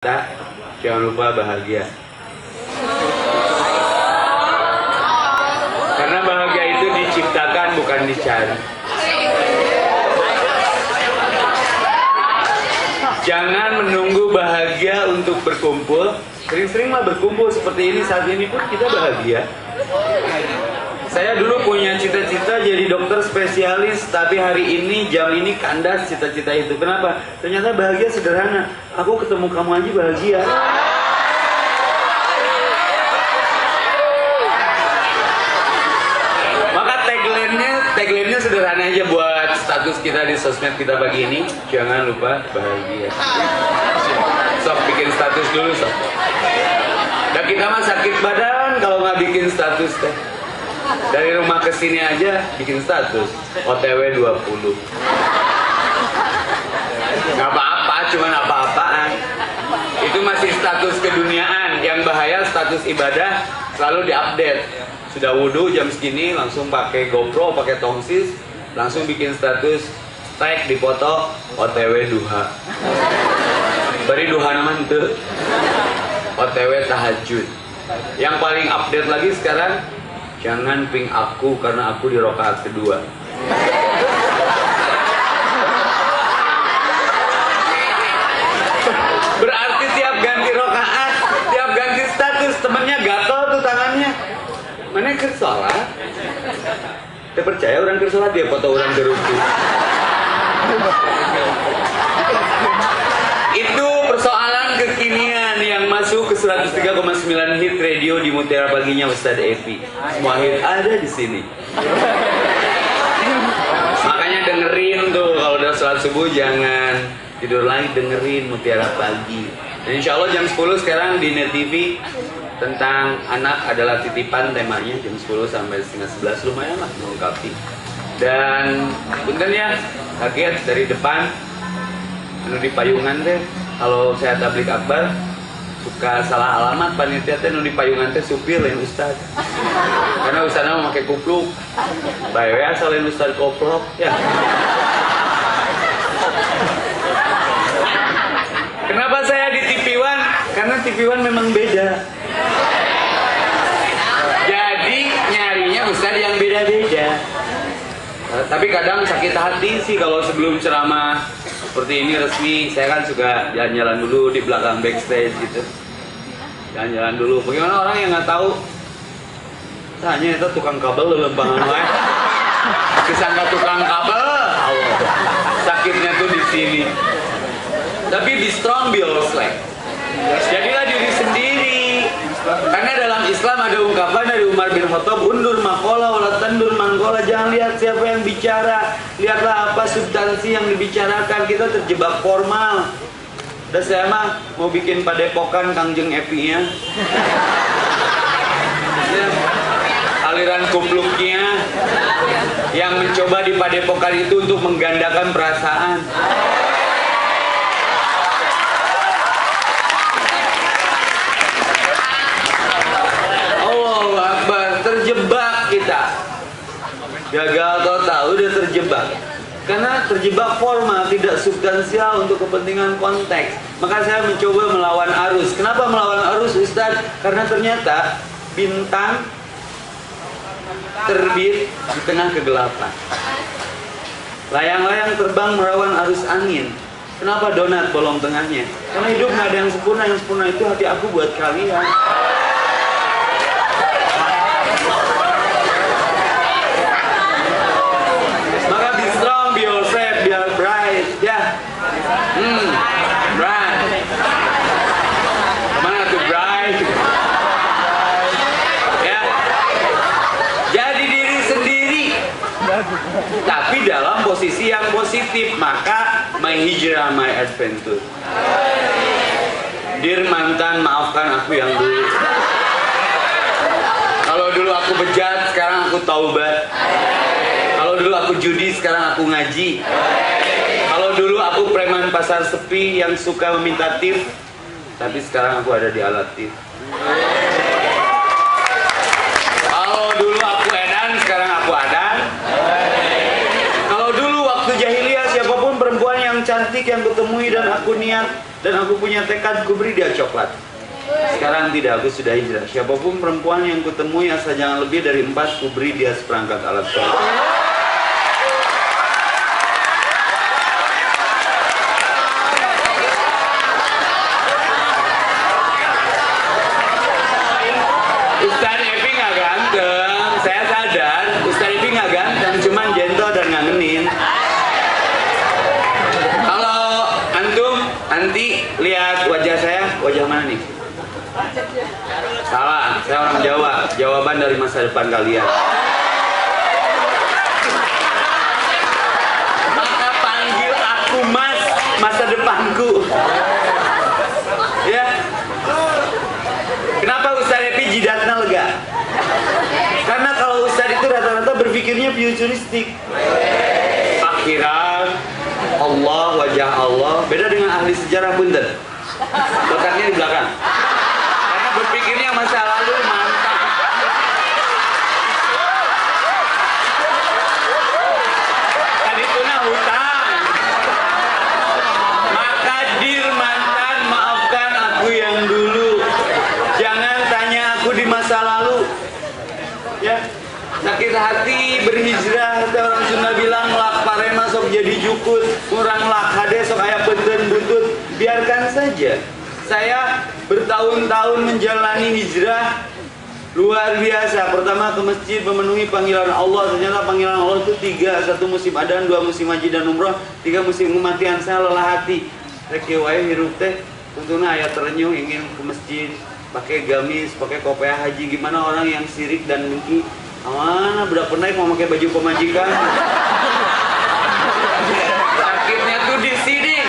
Jangan lupa bahagia. Karena bahagia itu diciptakan, bukan dicari. Jangan menunggu bahagia untuk berkumpul. Sering-seringlah berkumpul seperti ini. Saat ini pun kita bahagia. Saya dulu punya cita-cita jadi dokter spesialis, tapi hari ini, jam ini kandas cita-cita itu. Kenapa? Ternyata bahagia sederhana. Aku ketemu kamu aja bahagia. Maka tagline-nya sederhana aja buat status kita di sosmed kita pagi ini. Jangan lupa bahagia. Sok bikin status dulu, sok. Dan kita mah sakit badan kalau nggak bikin status teh. Dari rumah ke sini aja bikin status OTW 20. Nggak apa-apa, cuman apa-apaan. Itu masih status keduniaan. Yang bahaya status ibadah selalu diupdate. Sudah wudhu jam segini langsung pakai GoPro, pakai tongsis, langsung bikin status, tag di foto OTW duha. Bari duha naman tuh OTW tahajud. Yang paling update lagi sekarang, jangan ping aku karena aku di rakaat kedua. Berarti tiap ganti rakaat, tiap ganti status, temennya gatel tuh tangannya. Mana keur salat? Kita percaya orang keur salat dia foto orang gerutu. Itu persoalan kekinian yang masuk ke 103,9 hit radio di Mutiara Paginya Ustadz Evi. Semua hit ada di sini. Makanya dengerin tuh kalau udah sholat subuh, jangan tidur lagi, dengerin Mutiara Pagi. Dan insya Allah jam 10 sekarang di Net TV tentang anak adalah titipan, temanya jam 10 sampai setengah 11, lumayan lah melengkapi. Dan punten ya, kaget dari depan di payungan teh, kalau saya tablik akbar suka salah alamat panitia teh, di payungan teh supir lain ustad, karena ustadnya mau pakai kupluk, bae asal lain ustad koplok ya. Kenapa saya di TV1? Karena TV1 memang beda, jadi nyarinya ustad yang beda-beda. Tapi kadang sakit hati sih kalau sebelum ceramah seperti ini resmi, saya kan suka jalan-jalan dulu di belakang backstage gitu. Jalan-jalan dulu. Bagaimana orang yang nggak tahu? Tanya itu tukang kabel lembangan wae. Disangka tukang kabel. Allah. Sakitnya tuh di sini. Tapi be strong, be yourself. Jadilah diri sendiri. Karena dalam Islam ada ungkapan dari Umar bin Khattab, undur makola wala tandur mangkola. Jangan lihat siapa yang bicara, lihatlah apa substansi yang dibicarakan. Kita terjebak formal. Dan saya mah mau bikin padepokan Kangjeng Epi-nya. Ya, aliran kupluknya yang mencoba di padepokan itu untuk menggandakan perasaan. Terjebak kita, gagal total, udah terjebak. Karena terjebak formal, tidak substansial untuk kepentingan konteks. Maka saya mencoba melawan arus. Kenapa melawan arus, Ustadz? Karena ternyata bintang terbit di tengah kegelapan. Layang-layang terbang melawan arus angin. Kenapa donat bolong tengahnya? Karena hidup nggak ada yang sempurna itu hati aku buat kalian. Bright. Kemana tuh Bright? Ya. Jadi diri sendiri, tapi dalam posisi yang positif. Maka my hijrah, my adventure. Dear mantan, maafkan aku yang dulu. Kalau dulu aku bejat, sekarang aku taubat. Kalau dulu aku judi, sekarang aku ngaji. Kalau dulu aku preman pasar sepi yang suka meminta tip, tapi sekarang aku ada di alat tip. Kalau dulu aku edan, sekarang aku adan. Kalau dulu waktu jahiliyah, siapapun perempuan yang cantik yang kutemui dan aku niat Dan aku punya tekad, ku beri dia coklat. Sekarang tidak, aku sudah hijrah. Siapapun perempuan yang kutemui asal jangan lebih dari 4, ku beri dia seperangkat alat sholat. Ustaz Epi nggak ganteng, saya sadar. Ustaz Epi nggak ganteng, cuman gentle dan ngangenin. Kalau antum nanti lihat wajah saya, wajah mana nih? Salah, saya orang Jawa. Jawaban dari masa depan kalian. Maka panggil aku Mas, masa depanku. Ya. Kenapa Ustaz Epi jidatnya lega? Karena kalau Ustaz itu rata-rata berpikirnya futuristik. Akhirat, Allah, wajah Allah. Beda dengan ahli sejarah punten. Letaknya di belakang. Karena berpikirnya masa lalu mantap. Tadi tuna hutang. Maka dir mantan, maafkan aku yang dulu. Jangan tanya aku di masa lalu. Ya, sakit hati berhijrah. Orang Sunda bilang lak parema sok jadi jukut, kurang lak hade sok aya punten butut. Biarkan saja. Saya bertahun-tahun menjalani hijrah luar biasa. Pertama ke masjid memenuhi panggilan Allah. Ternyata panggilan Allah itu 3. 1 musim adzan, 2 musim haji dan umroh, 3 musim kematian. Saya lelah hati. Rek wae hirup teh tentunya aya terenyuh ingin ke masjid, pakai gamis, pakai kopiah haji. Gimana orang yang sirik dan dengki? Mana budak penaik mau pakai baju pemajikan? Sakitnya tuh di sini.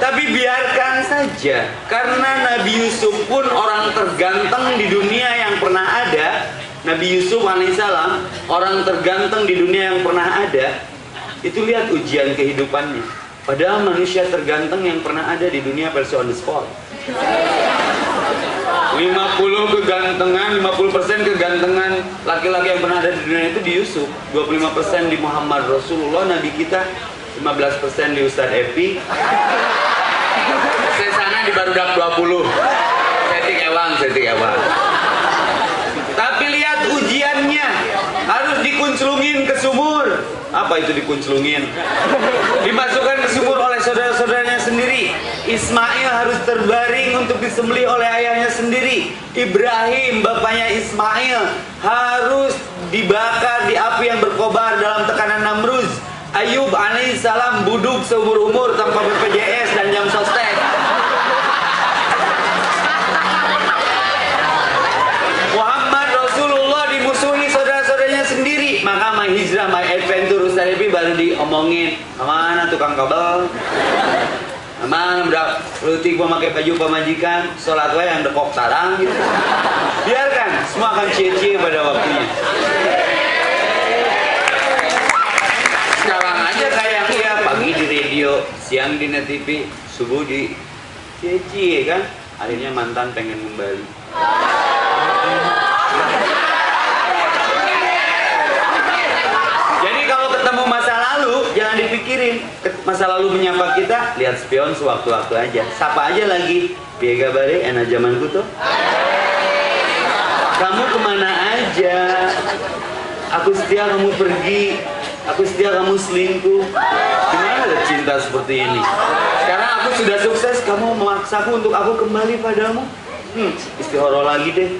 Tapi biarkan saja, karena Nabi Yusuf pun orang terganteng di dunia yang pernah ada. Nabi Yusuf alaihissalam orang terganteng di dunia yang pernah ada. Itu lihat ujian kehidupannya. Padahal manusia terganteng yang pernah ada di dunia versi on the spot. 50% kegantengan laki-laki yang pernah ada di dunia itu di Yusuf, 25% di Muhammad Rasulullah Nabi kita, 15% di Ustaz Epi. Saya sana di barudak 20. Setik ewang. Tapi lihat ujiannya, harus dikunclungin ke sumur. Apa itu dikunclungin? Dimasukkan ke sumur oleh saudara-saudaranya sendiri. Ismail harus terbaring untuk disembelih oleh ayahnya sendiri. Ibrahim, bapaknya Ismail, harus dibakar di api yang berkobar dalam tekanan Namruz. Ayub alaihissalam buduk seumur umur tanpa BPJS dan jam sostek. Muhammad Rasulullah dimusuhi saudara-saudaranya sendiri. Maka my hijrah, my adventure Ustaz Epi baru diomongin. Mana tukang kabel? Mana udah lutik memakai baju pemajikan, sholat wae yang dekok tarang gitu. Biarkan, semua akan cie-cie pada waktunya. Sekarang aja kayak ya, pagi di radio, siang di net TV, subuh di cie-cie kan. Akhirnya mantan pengen kembali. Jadi kalau ketemu masa lalu, jangan dipikirin. Masa lalu menyapa kita, lihat spion sewaktu-waktu aja. Sapa aja lagi. Piye gabare, enak zamanku tuh. Kamu kemana aja? Aku setia kamu pergi. Aku setia kamu selingkuh. Gimana ada cinta seperti ini? Sekarang aku sudah sukses, kamu memaksaku untuk aku kembali padamu. Istihoroh lagi deh.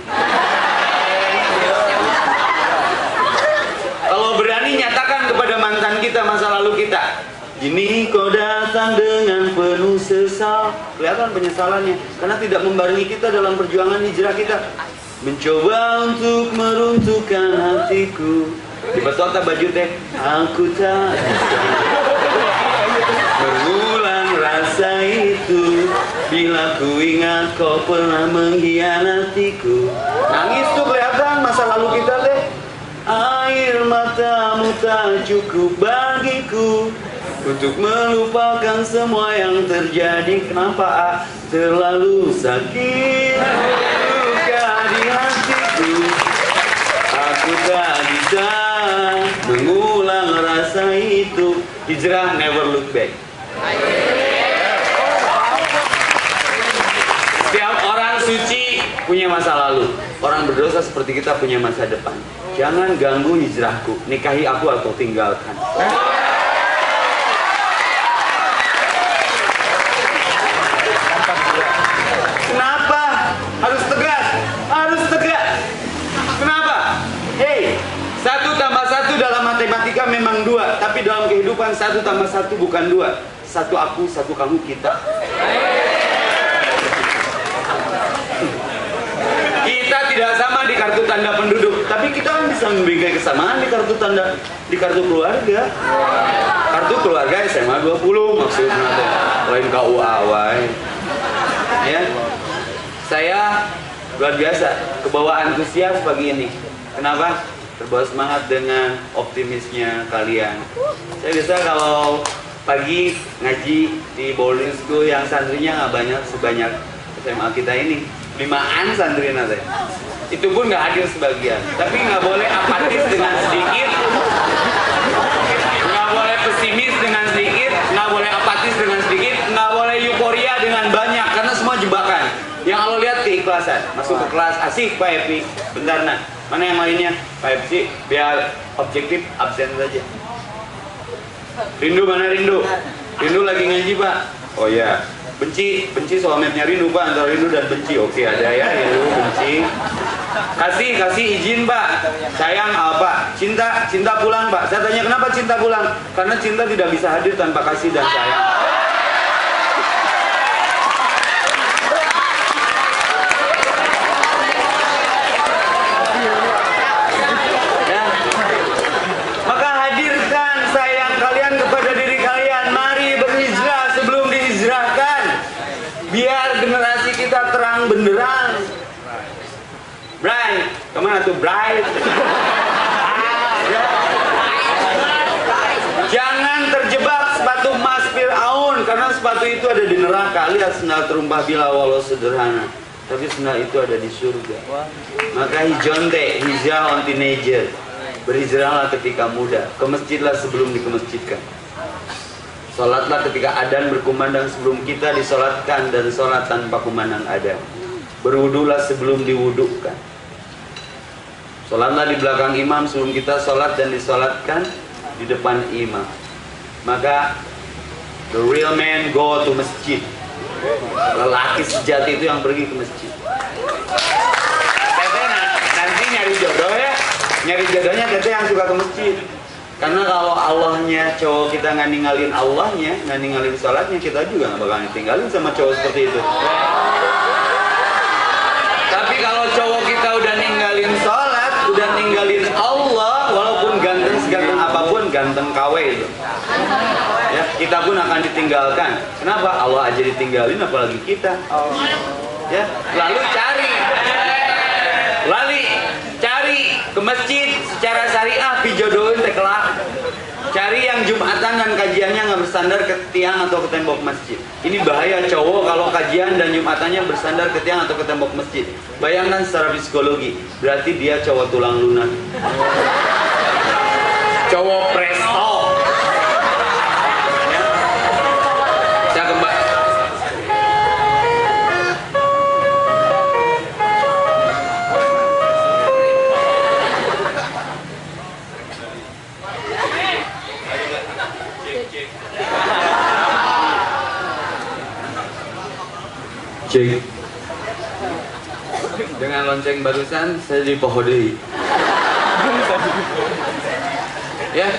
Kalau berani nyatakan kepada mantan kita masa lalu kita, ini kau datang dengan penuh sesal. Kelihatan penyesalannya karena tidak membarengi kita dalam perjuangan hijrah kita. Mencoba untuk meruntuhkan hatiku. Di petota baju teh, aku tak berulang rasa itu. Bila ku ingat kau pernah mengkhianatiku. Nangis tuh kelihatan masa lalu kita teh. Air matamu tak cukup bagiku untuk melupakan semua yang terjadi. Kenapa terlalu sakit luka di hatiku. Aku tak bisa mengulang rasa itu. Hijrah, never look back. suci punya masa lalu, orang berdosa seperti kita punya masa depan. Jangan ganggu hijrahku, nikahi aku atau tinggalkan. Kenapa? Harus tegas, harus tegas. Kenapa? Hei, 1 tambah 1 dalam matematika memang 2, tapi dalam kehidupan 1 tambah 1 bukan 2. 1 aku, 1 kamu, kita. Kita tidak sama di kartu tanda penduduk, tapi kita kan bisa memiliki kesamaan di kartu tanda, di kartu keluarga. Kartu keluarga SMA 20 maksudnya, lain KUA wae. Ya, saya luar biasa, kebawa antusias pagi ini. Kenapa? Terbawa semangat dengan optimisnya kalian. Saya biasa kalau pagi ngaji di boarding school yang santrinya nggak banyak sebanyak SMA kita ini, 5-an santri nanti. Itu pun nggak hadir sebagian. Tapi nggak boleh apatis dengan sedikit, nggak boleh pesimis dengan sedikit, nggak boleh apatis dengan sedikit, nggak boleh euforia dengan banyak, karena semua jebakan. Yang Allah lihat keikhlasan. Masuk ke kelas, asik Pak Epi, bentar nah. Mana yang lainnya? Pak Epi, biar objektif absen saja. Rindu mana Rindu? Rindu lagi ngaji Pak. Oh ya. Benci soalnya Rindu Pak, antara rindu dan benci. Oke, ada ya rindu, benci. Kasih izin Pak. Sayang apa? Cinta pulang Pak. Saya tanya kenapa cinta pulang? Karena cinta tidak bisa hadir tanpa kasih dan sayang. Ya. Maka hadirkan sayang kalian kepada diri kalian. Mari berhijrah sebelum dihijrahkan. Biar generasi kita terang benderang. Bright, kemana tuh Bright? Jangan terjebak sepatu emas Fir'aun, karena sepatu itu ada di neraka. Lihat sendal terumpah bila walau sederhana, tapi sendal itu ada di surga. Maka hijonte, hijrah on teenager. Berhijrahlah ketika muda, ke masjidlah sebelum dikemasjidkan. Sholatlah ketika adzan berkumandang sebelum kita disolatkan, dan sholat tanpa kumandang adzan. Berwudulah sebelum diwudukan. Sholatlah di belakang imam sebelum kita sholat, dan disolatkan di depan imam. Maka the real man go to masjid. Lelaki sejati itu yang pergi ke masjid. Teteh nanti nyari jodoh ya, nyari jodohnya teteh yang suka ke masjid. Karena kalau Allahnya cowok kita nggak ninggalin Allahnya, nggak ninggalin sholatnya, kita juga nggak bakalan tinggalin sama cowok seperti itu. Tapi kalau cowok kita udah ninggalin sholat, udah ninggalin Allah, walaupun ganteng seganteng apapun, ganteng KW itu, ya kita pun akan ditinggalkan. Kenapa? Allah aja ditinggalin, apalagi kita. Ya, lalu cari ke masjid secara syariah, pijodohin tekelak. Cari yang Jumatan dan kajiannya nggak bersandar ke tiang atau ke tembok masjid. Ini bahaya cowok kalau kajian dan Jumatannya bersandar ke tiang atau ke tembok masjid. Bayangkan secara psikologi, berarti dia cowok tulang lunak, cowok presto. Ya. Saya kembali. Cek. Dengan lonceng barusan saya dipohodei. Ya,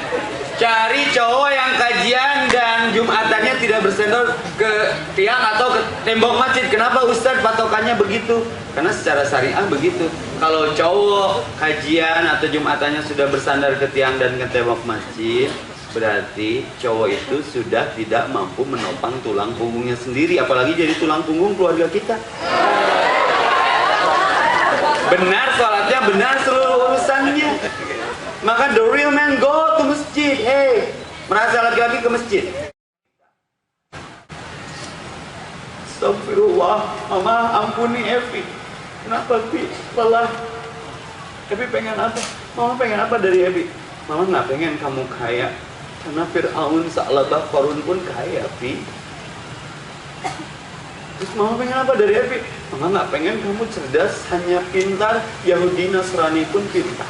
cari cowok yang kajian dan Jumatannya tidak bersandar ke tiang atau ke tembok masjid. Kenapa Ustadz patokannya begitu? Karena secara syariah begitu. Kalau cowok kajian atau Jumatannya sudah bersandar ke tiang dan ke tembok masjid, berarti cowok itu sudah tidak mampu menopang tulang punggungnya sendiri, apalagi jadi tulang punggung keluarga kita. Benar sholatnya, benar seluruh urusannya. Maka the real man go to masjid. Hey, merasa laki-laki ke masjid. Astagfirullah, mama ampuni Evi. Kenapa Evi? Lelah. Evi pengen apa? Mama pengen apa dari Evi? Mama nggak pengen kamu kaya. Karena Fir'aun, Sa'labah, Qarun pun kaya, Fi. Terus mama pengen apa dari Epi? Mama nggak pengen kamu cerdas, hanya pintar, Yahudi Nasrani pun pintar.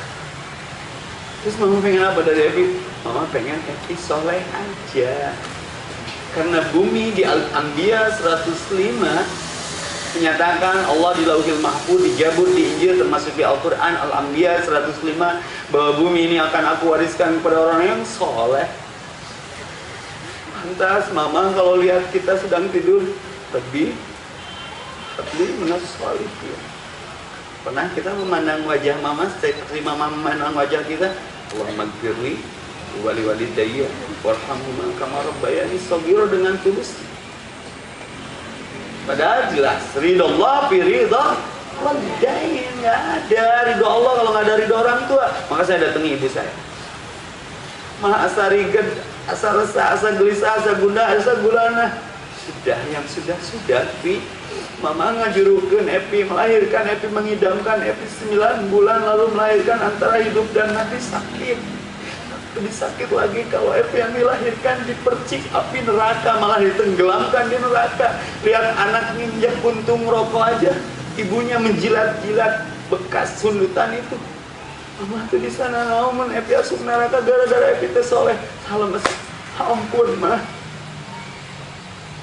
Terus mama pengen apa dari Epi? Mama pengen Epi soleh aja. Karena bumi di Al-Anbiya 105 menyatakan Allah di Lauhil Mahfuz, di Zabur, di Injil, termasuk di Al-Quran Al-Anbiya 105 bahwa bumi ini akan aku wariskan kepada orang yang soleh. Lantas mama kalau lihat kita sedang tidur, lebih menas solih. Pernah kita memandang wajah mama seperti mama memandang wajah kita? Allahumma gfirli wali walidayya warhamhuma kama rabbayani shaghira, dengan tulus. Padahal jelas ridho Allah fi ridho walidain, nggak ada ridho Allah kalau nggak ada ridho orang tua. Maka saya datangi ibu saya, mah asa riged, asa resah, asa gelisah, asa gundah, asa gulana. Sudah yang sudah Pi. Mama ngajurukeun Epi, melahirkan Epi, mengidamkan Epi 9 bulan, lalu melahirkan antara hidup dan mati, sakit. Lebih sakit lagi kalau Epi yang dilahirkan dipercik api neraka, malah ditenggelamkan di neraka. Lihat anak nginjak puntung rokok aja, ibunya menjilat-jilat bekas sundutan itu. Mama tuh di sana namun Epi asup neraka gara-gara Epi teh soleh. Salam ampun mah.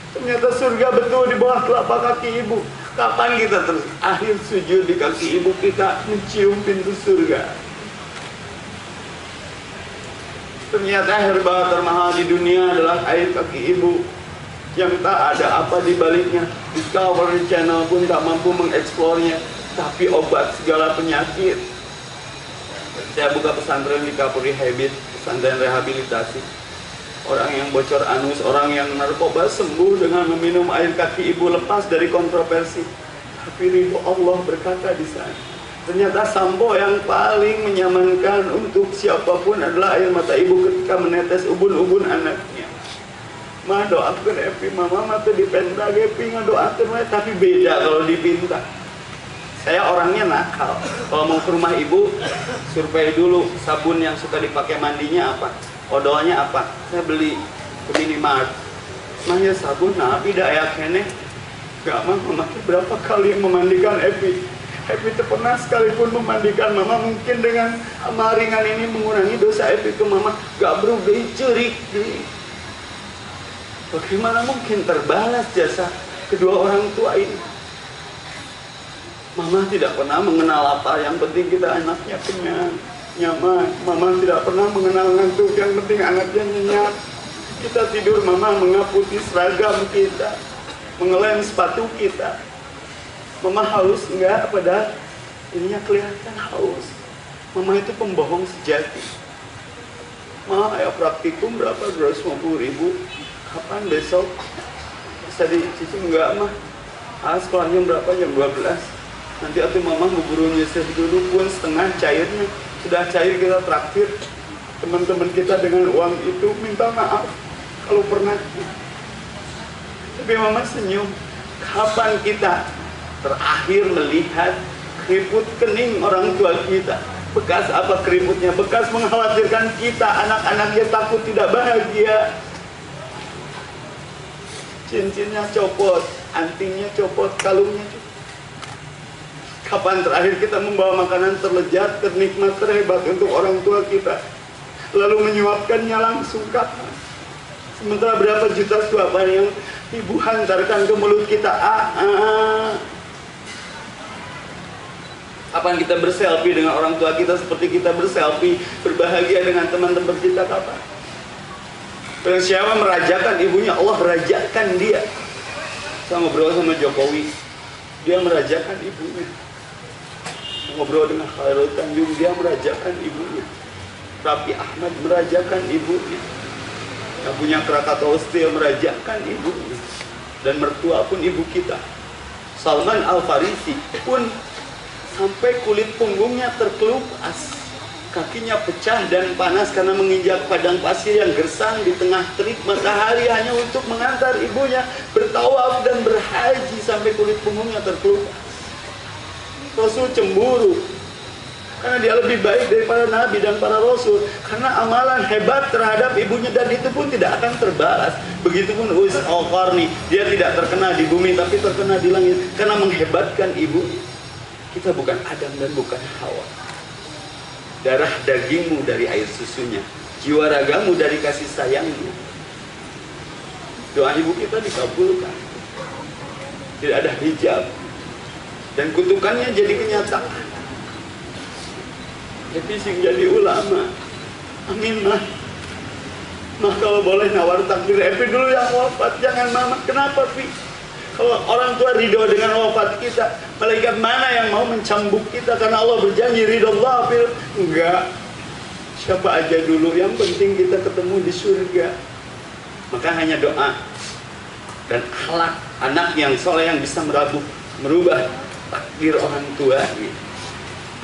Ternyata surga betul di bawah telapak kaki ibu. Kapan kita terus akhir sujud di kaki ibu kita, mencium pintu surga? Ternyata herba termahal di dunia adalah air kaki ibu, yang tak ada apa di baliknya. Discovery Channel pun tak mampu mengeksplornya. Tapi obat segala penyakit. Saya buka pesantren di Kapuri Habit, pesantren rehabilitasi. Orang yang bocor anus, orang yang narkoba sembuh dengan meminum air kaki ibu, lepas dari kontroversi. Tapi ridho Allah berkata di sana. Ternyata sampo yang paling menyamankan untuk siapapun adalah air mata ibu ketika menetes ubun-ubun anaknya. Ma doakan Epi, mama mata dipenta Epi ngadoakan, tapi beda kalau dipinta. Saya orangnya nakal. Kalau mau ke rumah ibu, survei dulu sabun yang suka dipakai mandinya apa, odolnya apa. Saya beli ke minimart. Mah ya sabun, nah beda ya kene. Gak mah memakai berapa kali memandikan Epi. Epi pernah sekalipun memandikan mama, mungkin dengan amal ringan ini mengurangi dosa Epi ke mama. Gak berubah cerik. Bagaimana mungkin terbalas jasa kedua orang tua ini? Mama tidak pernah mengenal apa, yang penting kita anaknya kenyang, nyaman. Mama tidak pernah mengenal ngantuk, yang penting anaknya nyenyak. Kita tidur, mama mengaputi seragam kita, mengelem sepatu kita. Mama haus enggak, padahal ininya kelihatan haus. Mama itu pembohong sejati. Ma, ayo praktikum berapa? 250.000. Kapan besok? Bisa dicicil enggak mah? Sekolahnya berapa? Jam 12. Nanti atuh mama buru nyisir dulu pun setengah cairnya. Sudah cair kita traktir teman-teman kita dengan uang itu, minta maaf kalau pernah. Tapi mama senyum. Kapan kita terakhir melihat keriput kening orang tua kita? Bekas apa keriputnya? Bekas mengkhawatirkan kita, anak-anaknya takut tidak bahagia. Cincinnya copot, antingnya copot, kalungnya copot. Kapan terakhir kita membawa makanan terlezat, ternikmat, terhebat untuk orang tua kita, lalu menyuapkannya langsung? Kapan? Sementara berapa juta suapan yang ibu hantarkan ke mulut kita? Kapan kita berselfie dengan orang tua kita seperti kita berselfie berbahagia dengan teman-teman kita? Kapan? Dan siapa merajakan ibunya? Allah rajakan dia. Saya ngobrol sama Jokowi, dia merajakan ibunya. Ngobrol dengan Khairul Tanjung, dia merajakan ibunya. Raffi Ahmad merajakan ibunya. Yang punya Krakatau Steel merajakan ibunya. Dan mertua pun ibu kita. Salman Al-Farisi pun sampai kulit punggungnya terkelupas, kakinya pecah dan panas karena menginjak padang pasir yang gersang di tengah terik matahari hanya untuk mengantar ibunya bertawaf dan berhaji sampai kulit punggungnya terkelupas. Rasul cemburu Karena dia lebih baik daripada Nabi dan para Rasul. Karena amalan hebat terhadap ibunya, dan itu pun tidak akan terbalas. Begitupun Uwais Al-Qarni, dia tidak terkena di bumi tapi terkena di langit karena menghebatkan ibunya. Kita bukan Adam dan bukan Hawa. Darah dagingmu dari air susunya, jiwa ragamu dari kasih sayangnya. Doa ibu kita dikabulkan. Tidak ada hijab. Dan kutukannya jadi kenyataan. Jadi sing jadi ulama. Amin mah. Mah kalau boleh nawar takdir Epi dulu yang wafat, jangan mama. Kenapa Pi? Kalau orang tua ridho dengan wafat kita, malaikat mana yang mau mencambuk kita? Karena Allah berjanji ridho Allah. Enggak. Siapa aja dulu, yang penting kita ketemu di surga. Maka hanya doa dan akhlak anak yang soleh yang bisa merubah takdir orang tua.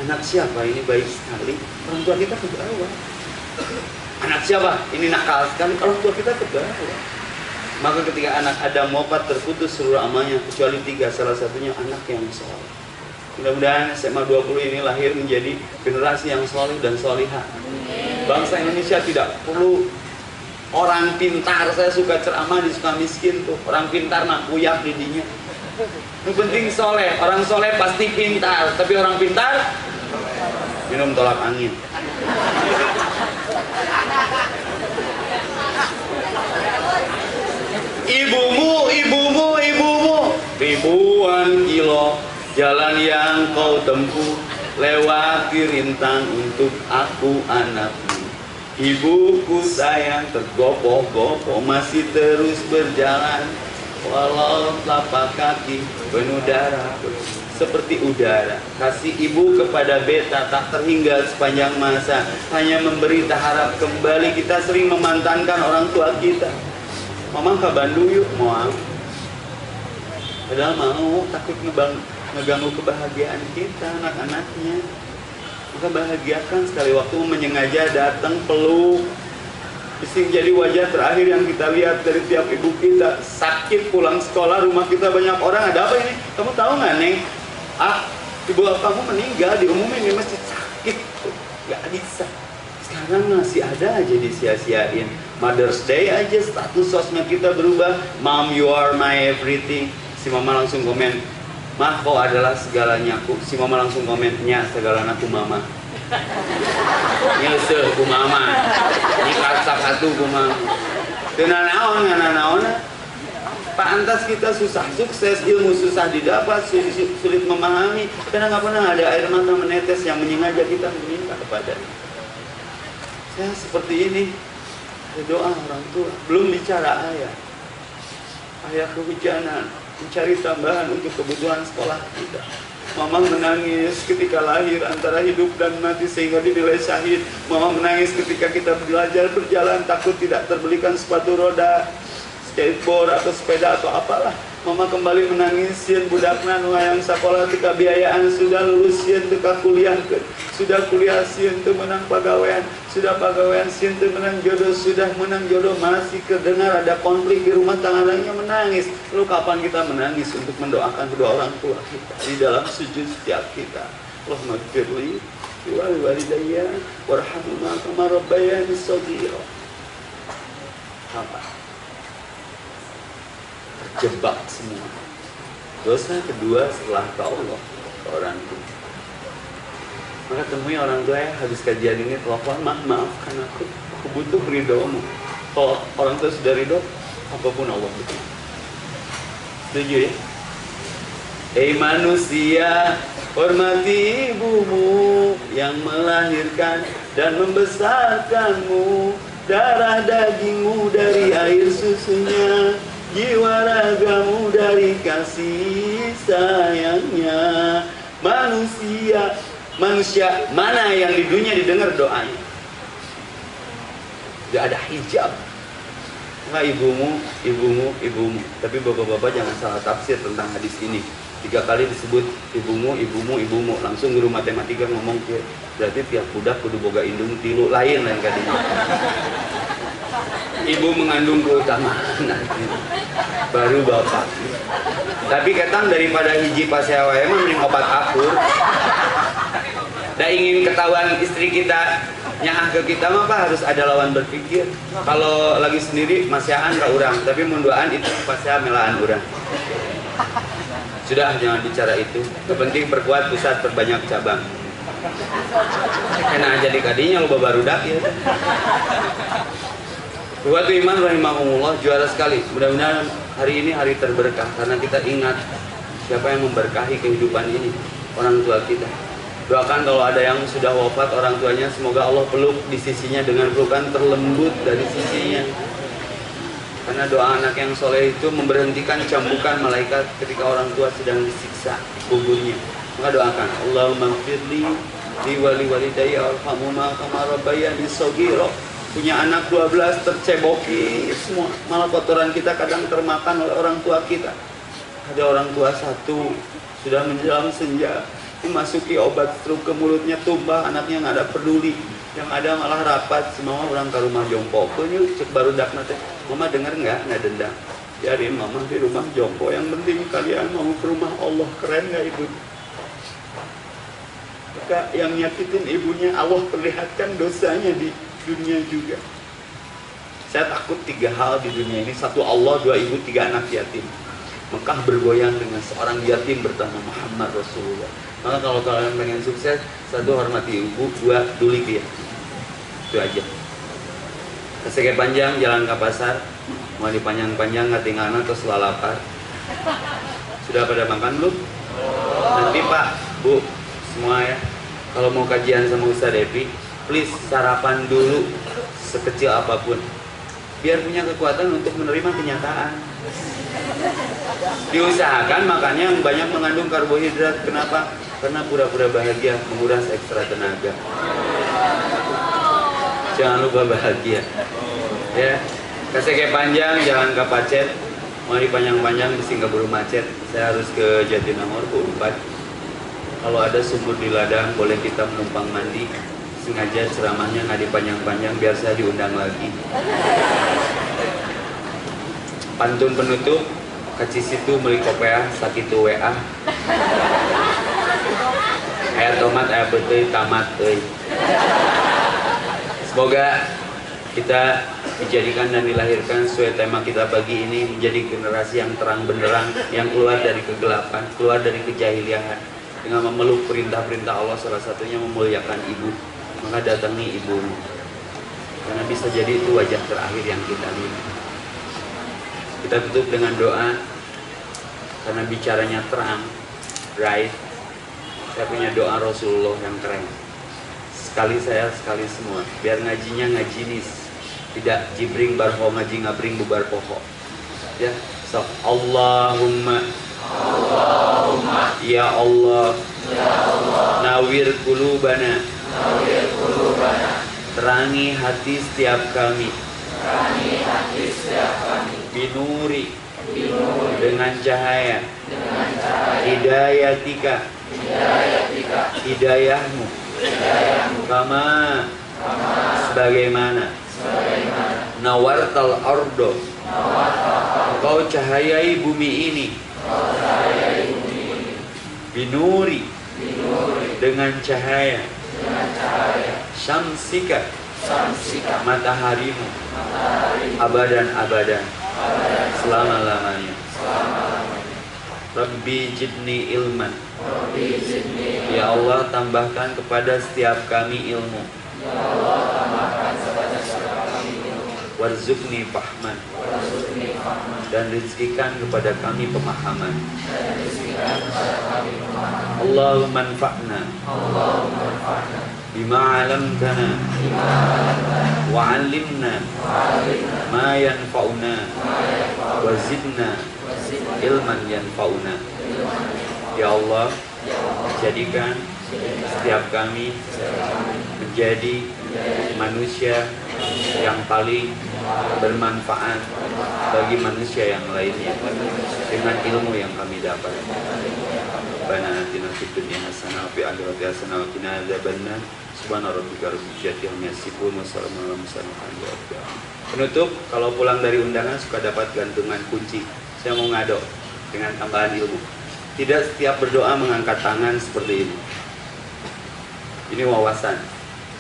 Anak siapa ini baik sekali, orang tua kita ke bawah. Anak siapa ini nakal sekali, orang tua kita ke bawah. Maka ketika anak Adam wafat, terputus seluruh amalnya kecuali 3, salah satunya anak yang soleh. Mudah-mudahan SMA 20 ini lahir menjadi generasi yang soleh dan solihah. Bangsa Indonesia tidak perlu orang pintar. Saya suka ceramah di Sukamiskin tuh, orang pintar nak kuyak didinya. Yang penting soleh, orang soleh pasti pintar, tapi orang pintar minum tolak angin. Ibumu, ribuan kilo jalan yang kau tempuh, lewati rintang untuk aku anakmu. Ibuku sayang tergopoh-gopoh masih terus berjalan, walau telapak kaki penuh darah seperti udara. Kasih ibu kepada beta tak terhingga sepanjang masa, hanya memberi harap kembali. Kita sering memantankan orang tua kita. Mama ke Bandung yuk, mau. Padahal mau, takut ngeganggu kebahagiaan kita, anak-anaknya. Maka bahagiakan sekali waktu menyengaja datang peluk. Bising jadi wajah terakhir yang kita lihat dari tiap ibu kita. Sakit pulang sekolah, rumah kita banyak orang. Ada apa ini? Kamu tahu nggak, Neng? Ibu kamu meninggal, diumumin di masjid. Sakit, nggak bisa. Sekarang masih ada aja disia-siain. Mother's Day aja status sosmed kita berubah. Mom, you are my everything. Si mama langsung komen, Mah, kau adalah segalanya aku. Si mama langsung komennya, segalanya aku mama. Nyesel ku mama. Ini kata-katu ku mama. Dengan naon, ngana naon. Pantas kita susah sukses, ilmu susah didapat, sulit memahami. Karena nggak pernah ada air mata menetes yang menyengaja kita meminta kepadanya. Saya seperti ini. Doa orang tua. Belum bicara ayah. Ayah kehujanan, mencari tambahan untuk kebutuhan sekolah kita. Mama menangis ketika lahir antara hidup dan mati sehingga dinilai syahid. Mama menangis ketika kita belajar berjalan takut tidak terbelikan sepatu roda, skateboard atau sepeda atau apalah. Mama kembali menangis sieun budakna nu hayang sakola teu kabiayaan, sudah lulus sieun teu kuliah, sudah kuliah sieun teu menang pagawean, sudah pagawean sieun teu menang jodoh, sudah menang jodoh masih kedengar ada konflik di rumah tangganya, menangis. Lalu kapan kita menangis untuk mendoakan kedua orang tua kita di dalam sujud setiap kita? Allahumma ghfirli wa liwalidayya warhamhuma kama rabbayani shaghira. Apa? Terjebak semua. Dosa kedua setelah ke Allah, ke orang tua. Maka temui orang tua ya, habis kajian ini telepon, maafkan aku butuh ridhomu. Kalau orang tua sudah ridho, apapun Allah butuh. Setuju ya? Hei manusia, hormati ibumu yang melahirkan dan membesarkanmu, darah dagingmu dari air susunya, jiwa ragamu dari kasih sayangnya. Manusia mana yang di dunia didengar doanya? Tidak ada hijab. Nah, ibumu. Tapi bapak-bapak jangan salah tafsir tentang hadis ini. 3 kali disebut ibumu. Langsung guru matematika ngomong ke, berarti tiap budak kudu boga indung tilu lain kadinya. Ibu mengandung keutamaan nanti, baru bapak. Tapi ketang daripada hiji pasewa emang mending obat akur. Dan ingin ketahuan istri kita nyah ke kita mah Pak harus ada lawan berpikir. Kalau lagi sendiri masyahan ke orang, tapi munduaan itu pasti melaan orang. Sudah, jangan bicara itu. Kepenting perkuat pusat, perbanyak cabang. Kena jadi kadinya lo barudak ya. Buat iman rahimahumullah, juara sekali. Mudah-mudahan hari ini hari terberkah karena kita ingat siapa yang memberkahi kehidupan ini, orang tua kita. Doakan kalau ada yang sudah wafat orang tuanya, semoga Allah peluk di sisinya dengan pelukan terlembut dari sisinya. Karena doa anak yang soleh itu memberhentikan cambukan malaikat ketika orang tua sedang disiksa kuburnya. Maka doakan, Allahumma firli li wali walidayya warhamhuma kama rabbayani shaghira. Punya anak 12 terceboki semua, malah kotoran kita kadang termakan oleh orang tua kita. Ada orang tua satu sudah menjelang senja, dimasuki obat stroke ke mulutnya, tumbah, anaknya nggak ada peduli, yang ada malah rapat semua orang ke rumah jompo. Nyuk cek baru dak nate, mama dengar nggak dendam. Biarin mama di rumah jompo, yang penting kalian mau ke rumah Allah. Keren nggak ibu? Maka yang nyakitin ibunya Allah perlihatkan dosanya di dunia juga. Saya takut 3 hal di dunia ini: 1 Allah, 2 ibu, 3 anak yatim. Mekah bergoyang dengan seorang yatim bernama Muhammad Rasulullah. Maka kalau kalian pengen sukses, 1 hormati ibu, 2 duli dia. Itu aja. Keseke panjang jalan ke pasar, mau dipanjang-panjang nggak tinggalan terus lapar. Sudah pada makan belum? Nanti Pak, Bu, semua ya, kalau mau kajian sama Ustaz Devi, please sarapan dulu sekecil apapun, biar punya kekuatan untuk menerima kenyataan. Diusahakan makannya yang banyak mengandung karbohidrat. Kenapa? Karena pura-pura bahagia, menguras ekstra tenaga. Jangan lupa bahagia. Ya, kasih panjang, jalan ke Pacet. Mau dipanjang-panjang, mesti keburu macet. Saya harus ke Jatinangor, ke Unpad. Kalau ada sumur di ladang, boleh kita menumpang mandi. Sengaja ceramahnya nggak dipanjang-panjang, biar saya diundang lagi. Pantun penutup, keci situ beli kopiah, sakitu WA. Ayat tomat, ayat betui, tamat, Semoga kita dijadikan dan dilahirkan sesuai tema kita pagi ini, menjadi generasi yang terang benderang, yang keluar dari kegelapan, keluar dari kejahiliahan, dengan memeluk perintah-perintah Allah, salah satunya memuliakan ibu. Maka datangi ibumu, karena bisa jadi itu wajah terakhir yang kita lihat. Kita tutup dengan doa, karena bicaranya terang, bright. Saya punya doa Rasulullah yang keren. Sekali saya, sekali semua. Biar ngajinya ngajinis, tidak jibring barho ngaji ngabring bubar poho. Ya, so Allahumma, ya Allah, nawir qulubana, terangi hati setiap kami, binuri, dengan cahaya, hidayatika, hidayahmu, kama, sebagaimana, nawartal ardo, engkau cahayai bumi ini, binuri, dengan cahaya, syamsika, mataharimu, abadan selama-lamanya. Rabbi jidni ilman, ya Allah tambahkan kepada setiap kami ilmu. Warzuqni fahman, dan rizkikan kepada kami pemahaman. Allahumma anfa'na bima 'allamtana wa 'allimna ma yanfa'una wa zidna ilman yanfa'una. Ya Allah, jadikan setiap kami menjadi manusia yang paling bermanfaat bagi manusia yang lainnya dengan ilmu yang kami dapat. Rabbana atina fid dunya hasanah wa fil akhirati hasanah wa qina adzabannar. Subhana rabbika rabbil izzati amma yasifun wa salamun alal mursalin. Penutup, kalau pulang dari undangan suka dapat gantungan kunci. Saya mau ngado dengan tambahan ilmu. Tidak setiap berdoa mengangkat tangan seperti ini. Ini wawasan.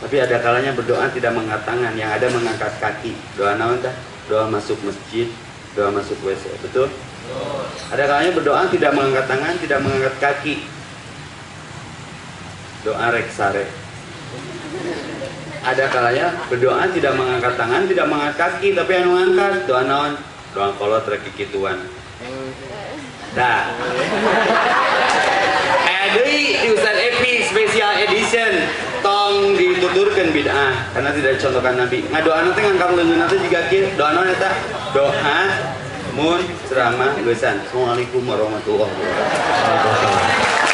Tapi ada kalanya berdoa tidak mengangkat tangan, yang ada mengangkat kaki. Doa naon tah? Doa masuk masjid, doa masuk WC. Betul? Ada kalanya berdoa tidak mengangkat tangan, tidak mengangkat kaki. Doa reksare. Ada kalanya berdoa tidak mengangkat tangan, tidak mengangkat kaki, tapi anu ngangkat. Doa naon? Doa kolot rek kikituan. Dah. Deui di Ustaz Epi special edition tong dituturkeun bid'ah karena tidak dicontohkan Nabi. Ngadoana teh ngangkat leungeunna teh jiga kieu. Doa naon eta? Doa mun ceramah geusan. Assalamualaikum warahmatullahi wabarakatuh.